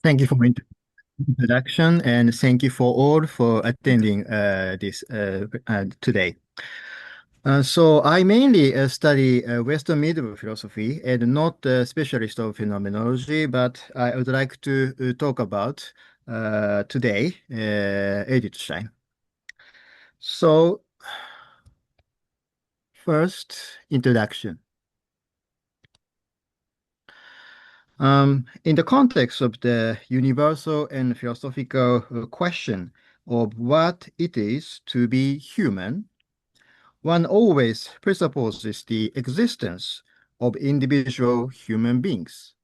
Thank you for introduction, and thank you for all for attending this today. So I mainly study Western medieval philosophy and not a specialist of phenomenology, but I would like to talk about today Edith-Stein. So first, introduction. In the context of the universal and philosophical question of what it is to be human, one always presupposes the existence of individual human beings.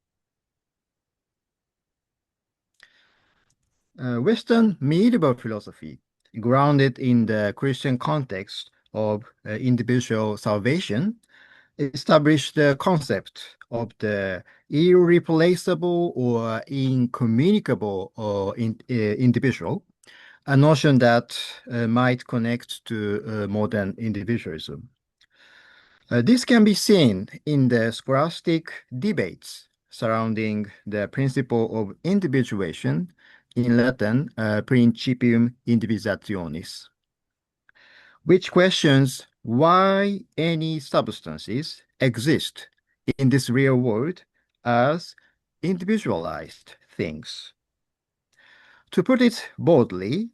Western medieval philosophy, grounded in the Christian context of individual salvation, established the concept of the irreplaceable or incommunicable individual, a notion that might connect to modern individualism. This can be seen in the scholastic debates surrounding the principle of individuation, in Latin, principium individuationis, which questions why any substances exist in this real world as individualized things. To put it boldly,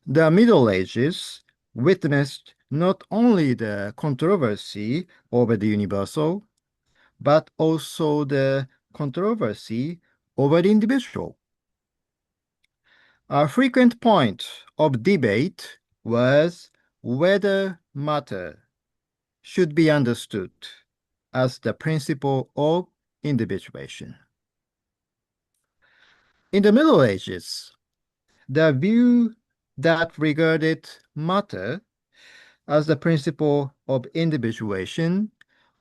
the Middle Ages witnessed not only the controversy over the universal, but also the controversy over the individual. A frequent point of debate was whether matter should be understood as the principle of individuation. In the Middle Ages, the view that regarded matter as the principle of individuation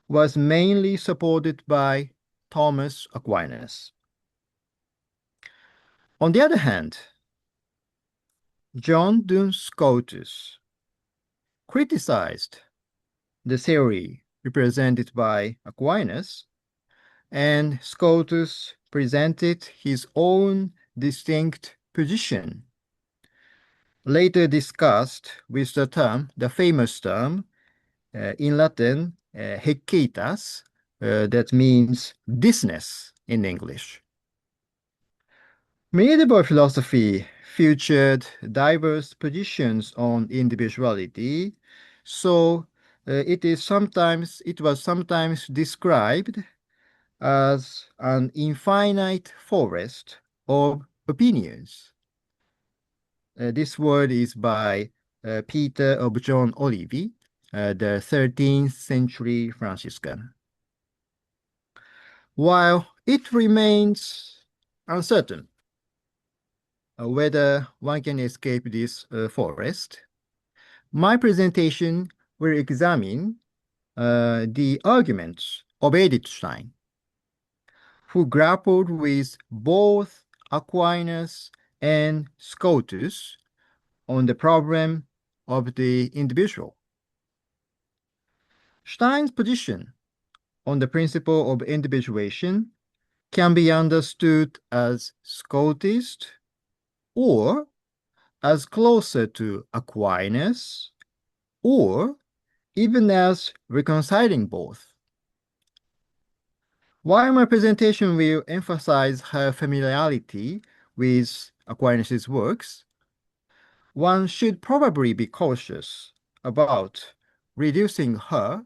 was mainly supported by Thomas Aquinas. On the other hand, Duns Scotus criticized the theory represented by Aquinas, and Scotus presented his own distinct position, later discussed with the famous term, in Latin, haecceitas, that means thisness in English. Medieval philosophy featured diverse positions on individuality, so it was sometimes described as an infinite forest of opinions. This word is by Peter of John Olivi, the 13th century Franciscan. While it remains uncertain whether one can escape this forest, my presentation will examine the arguments of Edith-Stein, who grappled with both Aquinas and Scotus on the problem of the individual. Stein's position on the principle of individuation can be understood as Scotist or as closer to Aquinas, or even as reconciling both. While my presentation will emphasize her familiarity with Aquinas' works, one should probably be cautious about reducing her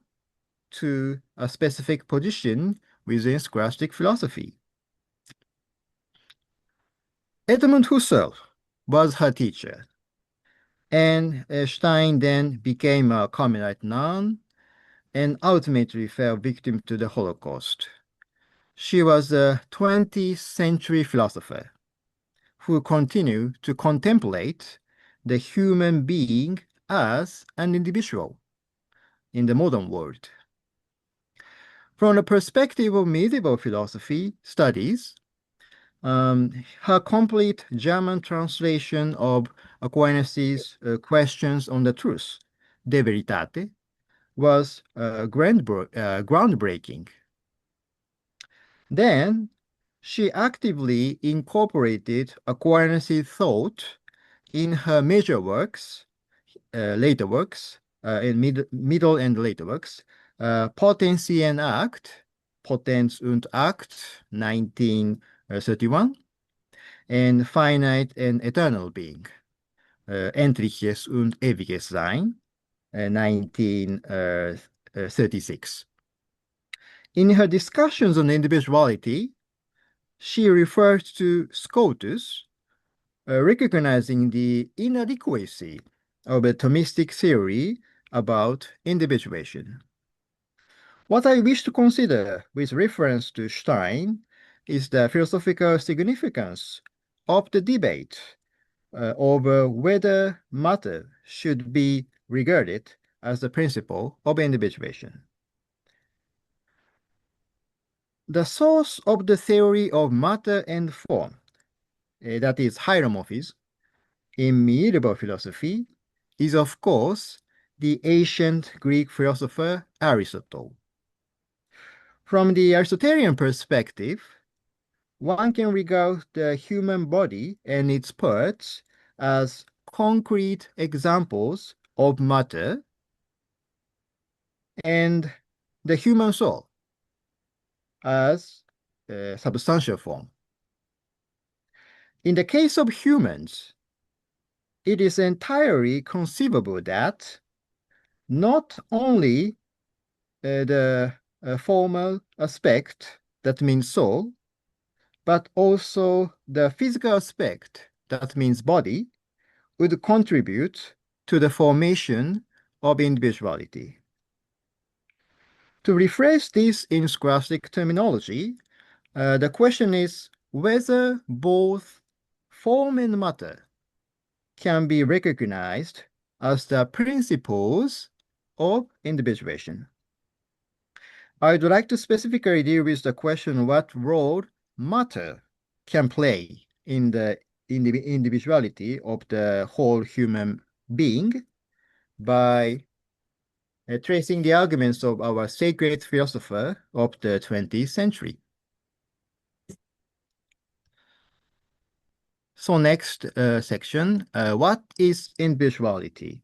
to a specific position within scholastic philosophy. Edmund Husserl was her teacher, and Stein then became a Carmelite nun and ultimately fell victim to the Holocaust. She was a 20th century philosopher who continued to contemplate the human being as an individual in the modern world. From the perspective of medieval philosophy studies, her complete German translation of Aquinas' Questions on the Truth, De Veritate, was groundbreaking. Then, She actively incorporated Aquinas' thought in her major works, later works, in middle and later works, Potency and Act, Potenz und Act, 1931, and Finite and Eternal Being, Endliches und Ewiges Sein, 1936. In her discussions on individuality, she referred to Scotus, recognizing the inadequacy of a Thomistic theory about individuation. What I wish to consider with reference to Stein is the philosophical significance of the debate over whether matter should be regarded as the principle of individuation. The source of the theory of matter and form, that is hieromorphism, in medieval philosophy is, of course, the ancient Greek philosopher Aristotle. From the Aristotelian perspective, one can regard the human body and its parts as concrete examples of matter, and the human soul as a substantial form. In the case of humans, it is entirely conceivable that not only the formal aspect, that means soul, but also the physical aspect, that means body, would contribute to the formation of individuality. To rephrase this in scholastic terminology, the question is whether both form and matter can be recognized as the principles of individuation. I'd like to specifically deal with the question what role matter can play in the individuality of the whole human being by tracing the arguments of our sacred philosopher of the 20th century. So next section, what is individuality?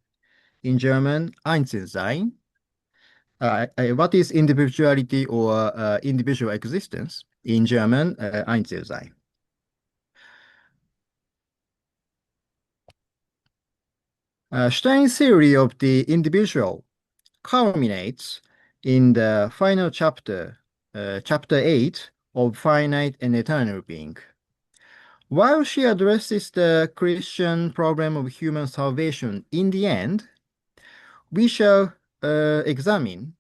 In German, Einzelsein. What is individuality or individual existence? In German, Einzelsein. Stein's theory of the individual culminates in the final chapter, chapter 8 of Finite and Eternal Being. While she addresses the Christian problem of human salvation in the end, we shall examine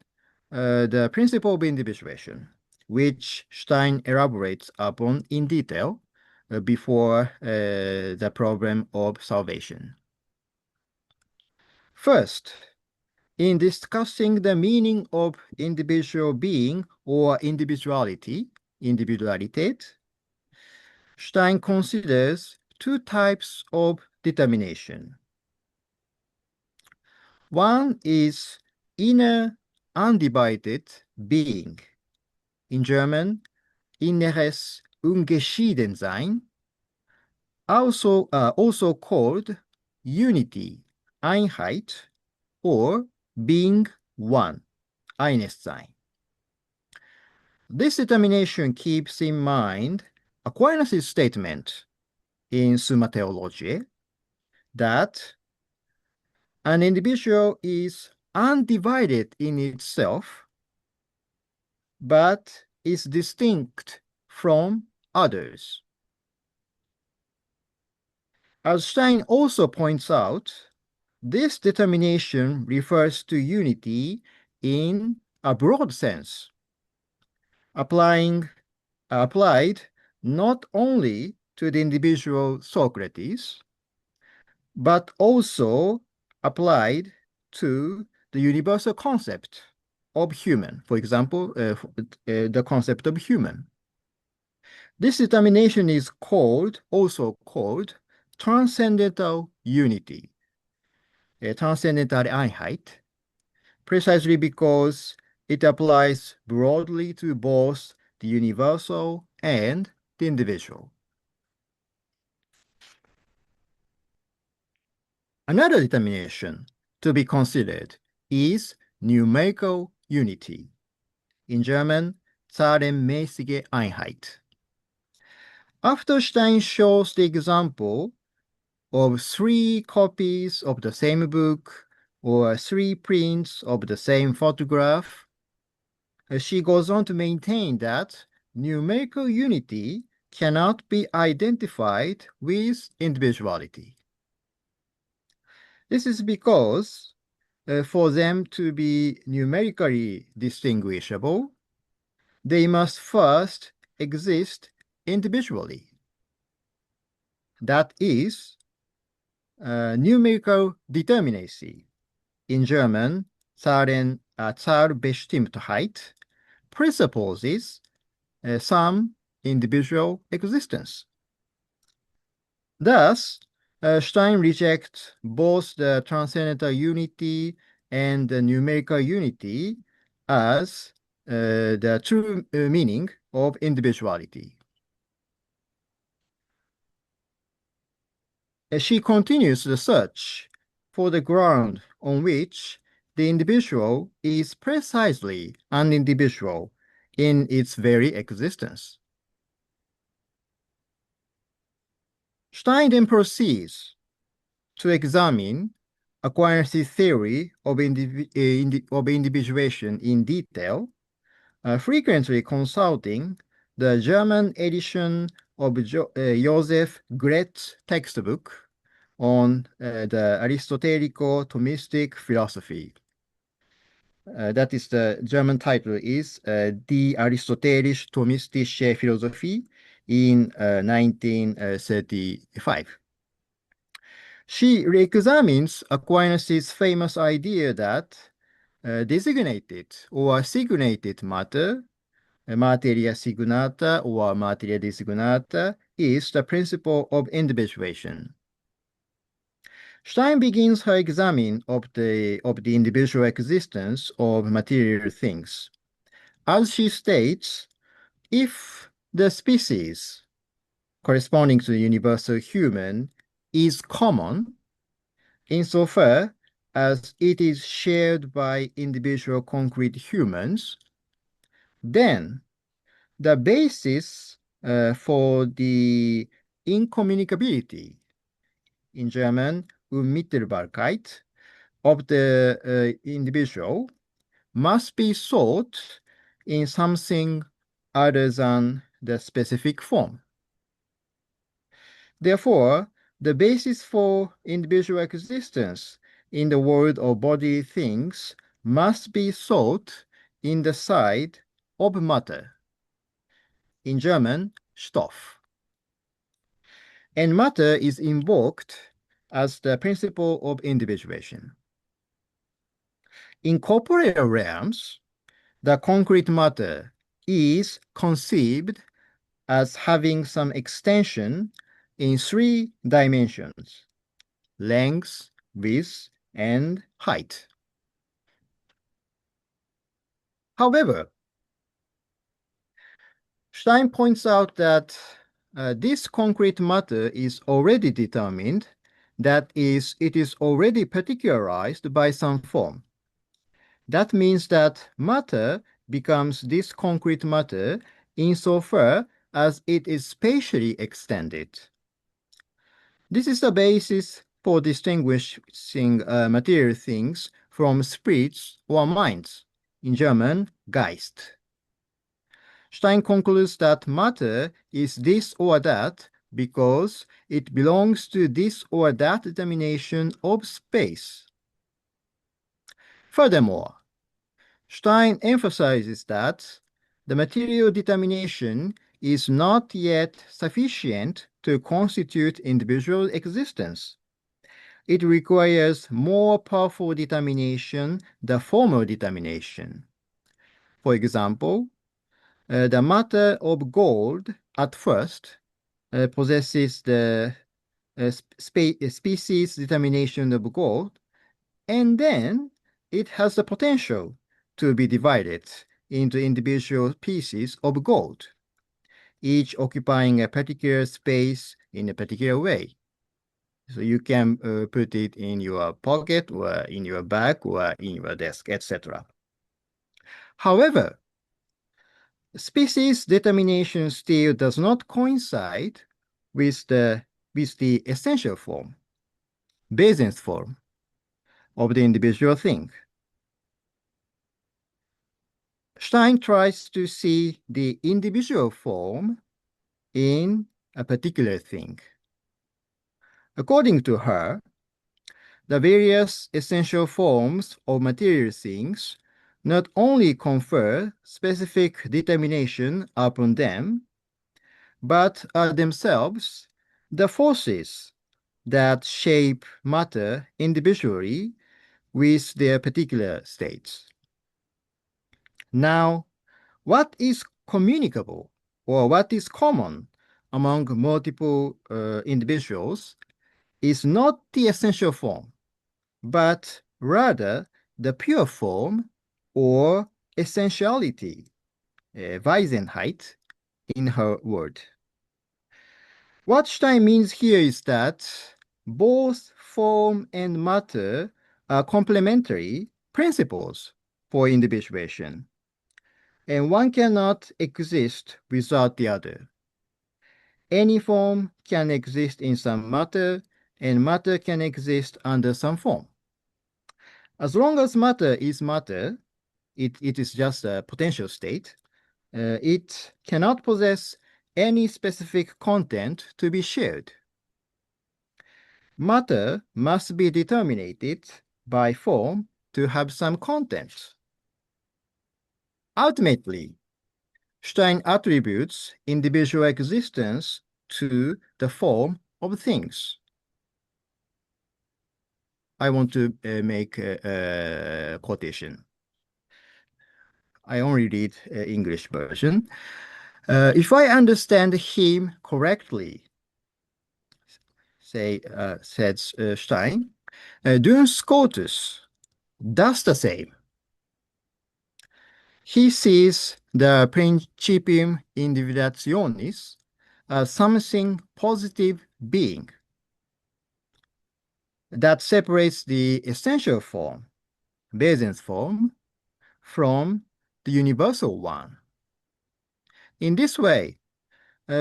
the principle of individuation, which Stein elaborates upon in detail before the problem of salvation. First, in discussing the meaning of individual being or individuality, Individualität, Stein considers two types of determination. One is inner undivided being, in German, inneres Ungeschiedensein, also called unity, Einheit, or being one, Einessein. This determination keeps in mind Aquinas' statement in Summa Theologiae that an individual is undivided in itself, but is distinct from others. As Stein also points out, this determination refers to unity in a broad sense, applied not only to the individual Socrates, but also applied to the universal concept of human, for example, the concept of human. This determination is also called transcendental unity, transcendental Einheit, precisely because it applies broadly to both the universal and the individual. Another determination to be considered is numerical unity. In German, zahlenmäßige Einheit. After Stein shows the example of 3 copies of the same book or 3 prints of the same photograph, she goes on to maintain that numerical unity cannot be identified with individuality. This is because for them to be numerically distinguishable, they must first exist individually. That is, numerical determinacy, in German, Zahlbestimmtheit, presupposes some individual existence. Thus, Stein rejects both the transcendental unity and the numerical unity as the true meaning of individuality. She continues the search for the ground on which the individual is precisely an individual in its very existence. Stein then proceeds to examine Aquinas' theory of individuation in detail, frequently consulting the German edition of Joseph Gret's textbook on the Aristotelico-Thomistic philosophy. That is, the German title is Die Aristotelisch-Thomistische Philosophie in 1935. She re-examines Aquinas' famous idea that designated or signated matter, materia signata or materia designata, is the principle of individuation. Stein begins her examine of the individual existence of material things. As she states, if the species corresponding to the universal human is common, insofar as it is shared by individual concrete humans, then the basis for the incommunicability, in German, Unmittelbarkeit, of the individual must be sought in something other than the specific form. Therefore, the basis for individual existence in the world of bodily things must be sought in the side of matter, in German, Stoff. And matter is invoked as the principle of individuation. In corporeal realms, the concrete matter is conceived as having some extension in 3 dimensions: length, width, and height. However, Stein points out that this concrete matter is already determined, that is, it is already particularized by some form. That means that matter becomes this concrete matter insofar as it is spatially extended. This is the basis for distinguishing material things from spirits or minds, in German, Geist. Stein concludes that matter is this or that because it belongs to this or that determination of space. Furthermore, Stein emphasizes that the material determination is not yet sufficient to constitute individual existence. It requires more powerful determination, the formal determination. For example, the matter of gold at first possesses the species determination of gold, and then it has the potential to be divided into individual pieces of gold. each occupying a particular space in a particular way. So you can put it in your pocket or in your bag or in your desk, etc. However, species determination still does not coincide with the essential form, Bayesian's form, of the individual thing. Stein tries to see the individual form in a particular thing. According to her, the various essential forms of material things not only confer specific determination upon them, but are themselves the forces that shape matter individually with their particular states. Now, what is communicable or what is common among multiple individuals is not the essential form, but rather the pure form or essentiality, Wesenheit, in her word. What Stein means here is that both form and matter are complementary principles for individuation, and one cannot exist without the other. Any form can exist in some matter, and matter can exist under some form. As long as matter is matter, it is just a potential state. It cannot possess any specific content to be shared. Matter must be determined by form to have some content. Ultimately, Stein attributes individual existence to the form of things. I want to make a quotation. I only read English version. If I understand him correctly, said Stein, Duns Scotus does the same. He sees the principium individuationis as something positive being that separates the essential form, Bayesian's form, from the universal one. In this way,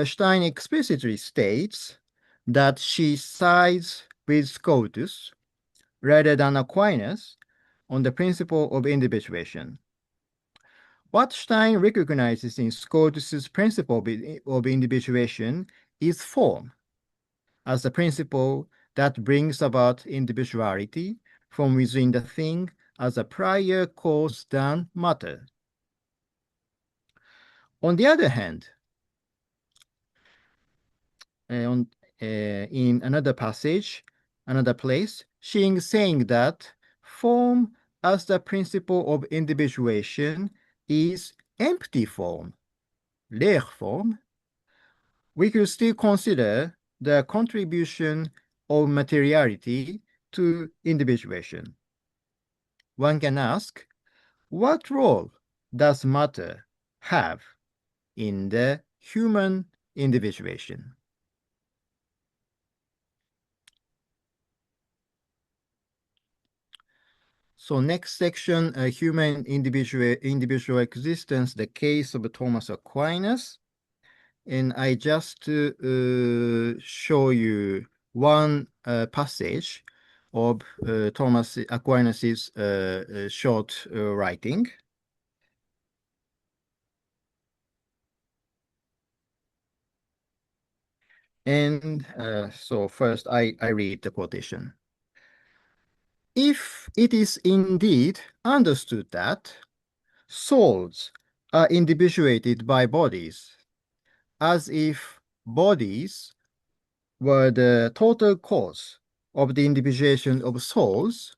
Stein explicitly states that she sides with Scotus rather than Aquinas on the principle of individuation. What Stein recognizes in Scotus's principle of individuation is form, as the principle that brings about individuality from within the thing as a prior cause than matter. On the other hand, in another passage, another place, she is saying that form as the principle of individuation is empty form, leer form. We could still consider the contribution of materiality to individuation. One can ask, what role does matter have in the human individuation? So next section, human individual existence, the case of Thomas Aquinas. And I just show you one passage of Thomas Aquinas's short writing. And so first I read the quotation. If it is indeed understood that souls are individuated by bodies, as if bodies were the total cause of the individuation of souls,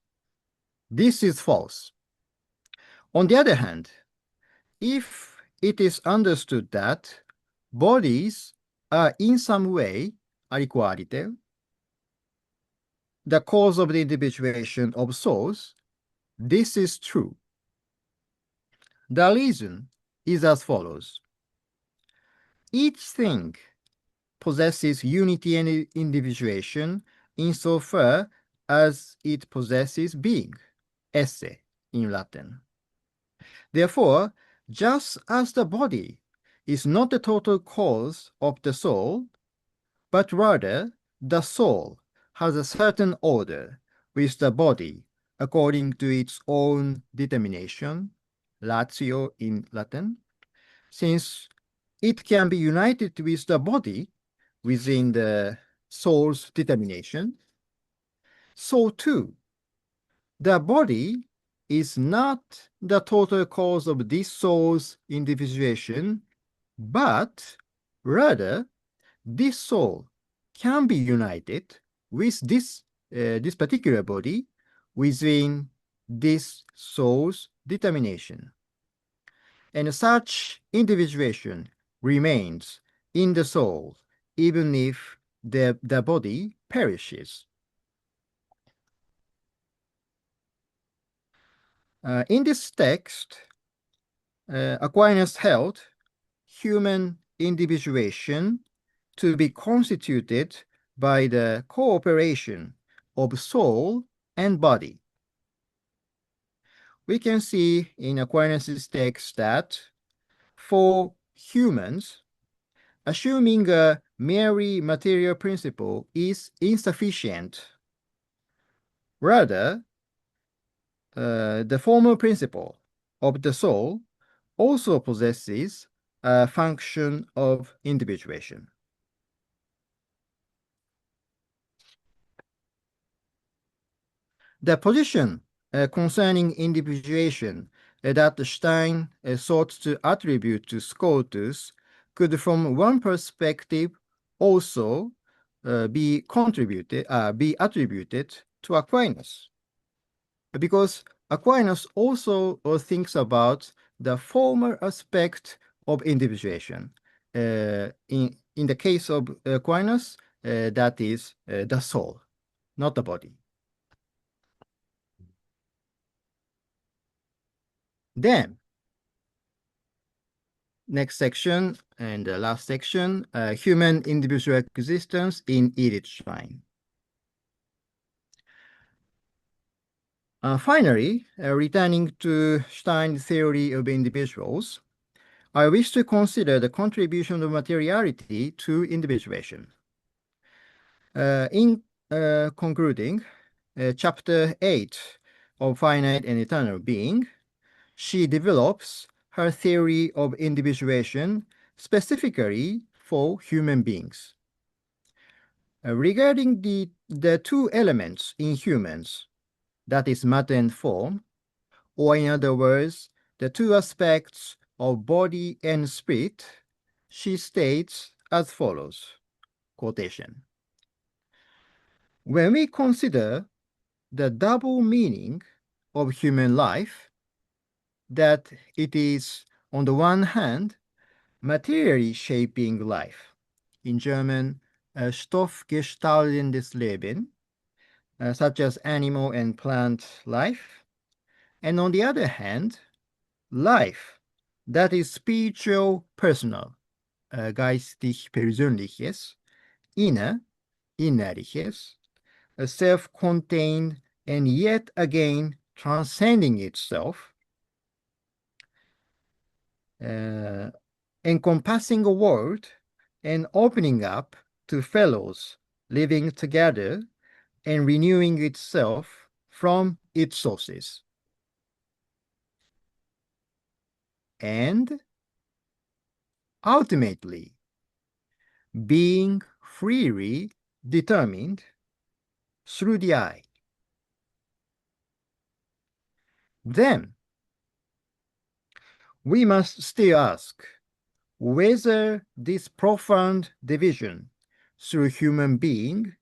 this is false. On the other hand, if it is understood that bodies are in some way aliquariter, the cause of the individuation of souls, this is true. The reason is as follows. each thing possesses unity and individuation insofar as it possesses being, esse in Latin. Therefore, just as the body is not the total cause of the soul, but rather the soul has a certain order with the body according to its own determination, ratio in Latin, since it can be united with the body within the soul's determination, so too the body is not the total cause of this soul's individuation, but rather this soul can be united with this particular body within this soul's determination. And such individuation remains in the soul even if the body perishes. In this text, Aquinas held human individuation to be constituted by the cooperation of soul and body. We can see in Aquinas' text that for humans, assuming a merely material principle is insufficient. Rather, the formal principle of the soul also possesses a function of individuation. The position concerning individuation that Stein sought to attribute to Scotus could, from one perspective, also be attributed to Aquinas, because Aquinas also thinks about the former aspect of individuation. In the case of Aquinas, that is the soul, not the body. Then, next section and the last section, human individual existence in Edith-Stein. Finally, returning to Stein's theory of individuals, I wish to consider the contribution of materiality to individuation. In concluding chapter 8 of Finite and Eternal Being, she develops her theory of individuation specifically for human beings. Regarding the two elements in humans, that is matter and form, or in other words, the two aspects of body and spirit, she states as follows, quotation. When we consider the double meaning of human life, that it is, on the one hand, materially shaping life, in German, stoffgestaltendes Leben, such as animal and plant life, and on the other hand, life that is spiritual personal, geistig persönliches, innerliches, self-contained and yet again transcending itself, encompassing a world and opening up to fellows living together and renewing itself from its sources. And ultimately, being freely determined through the I. Then, we must still ask whether this profound division through human being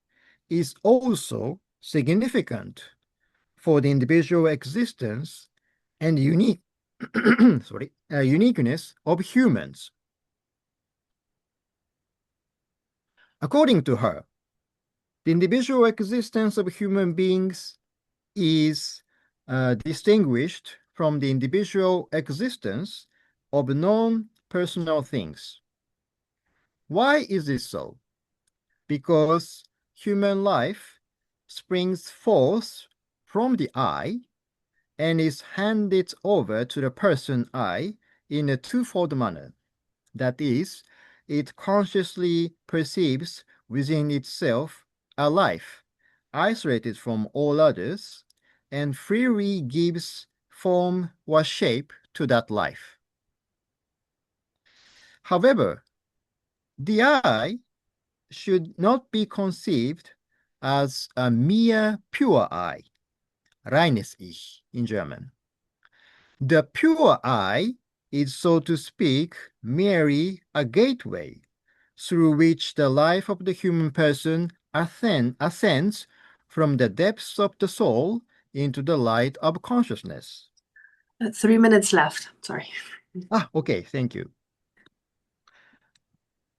is also significant for the individual existence and uniqueness of humans. According to her, the individual existence of human beings is distinguished from the individual existence of non-personal things. Why is this so? Because human life springs forth from the I and is handed over to the person I in a twofold manner. That is, it consciously perceives within itself a life isolated from all others and freely gives form or shape to that life. However, the I should not be conceived as a mere pure I, reines Ich in German. The pure I is, so to speak, merely a gateway through which the life of the human person ascends from the depths of the soul into the light of consciousness. 3 minutes left. Sorry. Okay, thank you.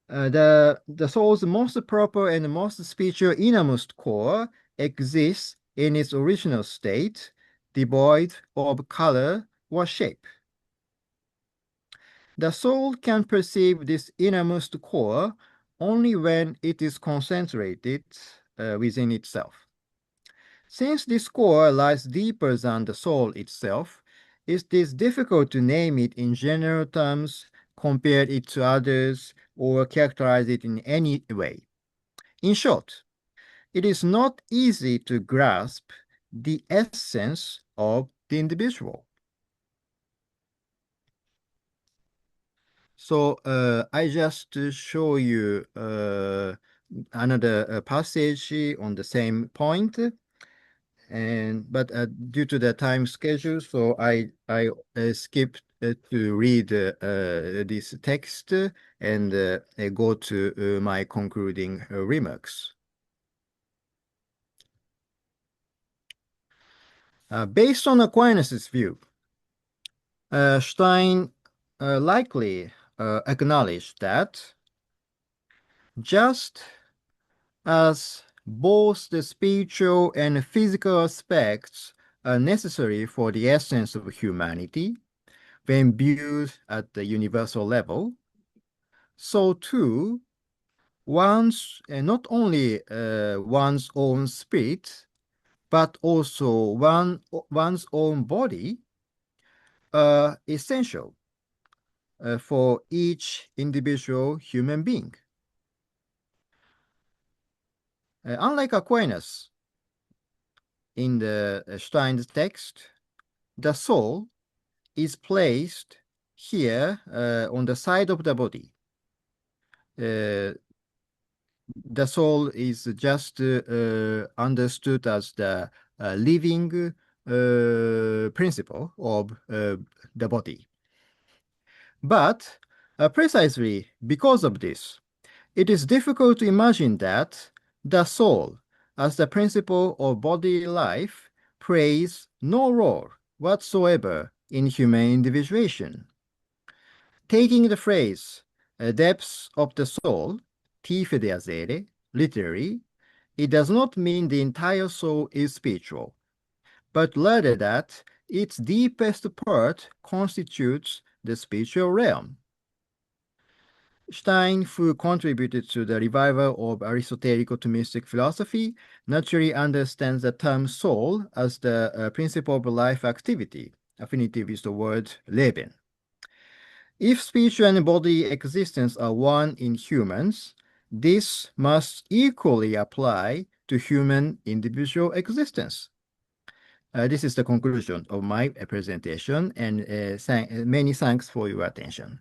The soul's most proper and most spiritual innermost core exists in its original state, devoid of color or shape. The soul can perceive this innermost core only when it is concentrated within itself. Since this core lies deeper than the soul itself, it is difficult to name it in general terms, compare it to others, or characterize it in any way. In short, it is not easy to grasp the essence of the individual. So I just show you another passage on the same point, but due to the time schedule, so I skipped to read this text and go to my concluding remarks. Based on Aquinas' view, Stein likely acknowledged that just as both the spiritual and physical aspects are necessary for the essence of humanity when viewed at the universal level, so too not only one's own spirit, but also one's own body are essential for each individual human being. Unlike Aquinas, in the Stein's text, the soul is placed here on the side of the body. The soul is just understood as the living principle of the body. But precisely because of this, it is difficult to imagine that the soul, as the principle of bodily life, plays no role whatsoever in human individuation. Taking the phrase depths of the soul, tiefe der Seele, literally, it does not mean the entire soul is spiritual, but rather that its deepest part constitutes the spiritual realm. Stein, who contributed to the revival of Aristotelic optimistic philosophy, naturally understands the term soul as the principle of life activity, affinity with the word Leben. If spiritual and bodily existence are one in humans, this must equally apply to human individual existence. This is the conclusion of my presentation, and many thanks for your attention.